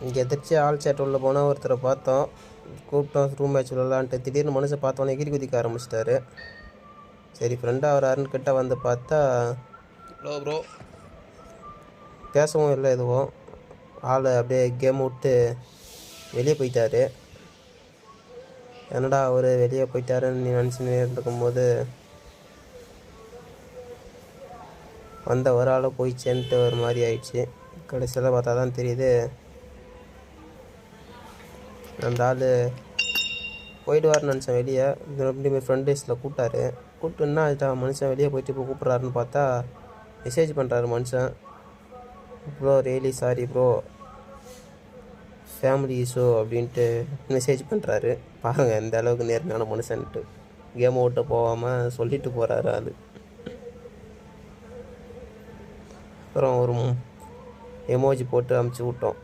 இங்கே எதிர்த்து ஆள் சேட் உள்ள போனால் ஒருத்தரை பார்த்தோம், கூப்பிட்டோம் ரூம் மேட்ச் விளாட்லான்ட்டு. திடீர்னு மனுஷன் பார்த்தோன்னே எகிரி குதிக்க ஆரம்பிச்சிட்டாரு. சரி ஃப்ரெண்டாக வராருன்னு கிட்ட வந்து பார்த்தா ப்ரோ பேசவும் இல்லை எதுவும். ஆள் அப்படியே கேம் விட்டு வெளியே போயிட்டார். என்னடா அவர் வெளியே போயிட்டாருன்னு நீ நினச்சின்னு இருக்கும்போது வந்த ஒரு ஆளை போயிடுச்சேன்ட்டு ஒரு மாதிரி ஆயிடுச்சு. கடைசியில் பார்த்தா தான் தெரியுது அந்த ஆள் போயிடுவார்னு நினச்சேன் வெளியே. ரெண்டு ஃப்ரெண்ட் டேஸில் கூப்பிட்டுன்னா அதுதான் மனுஷன் வெளியே போயிட்டு இப்போ கூப்பிட்றாருன்னு பார்த்தா மெசேஜ் பண்ணுறாரு மனுஷன். Bro really sorry bro, family issue அப்படின்ட்டு மெசேஜ் பண்ணுறாரு. பாருங்கள் எந்த அளவுக்கு நேர்மையான மனுஷன்ட்டு. கேமை விட்டு போகாமல் சொல்லிட்டு போகிறாரு ஆள். அப்புறம் ஒரு எமோஜி போட்டு அமுச்சு விட்டோம்.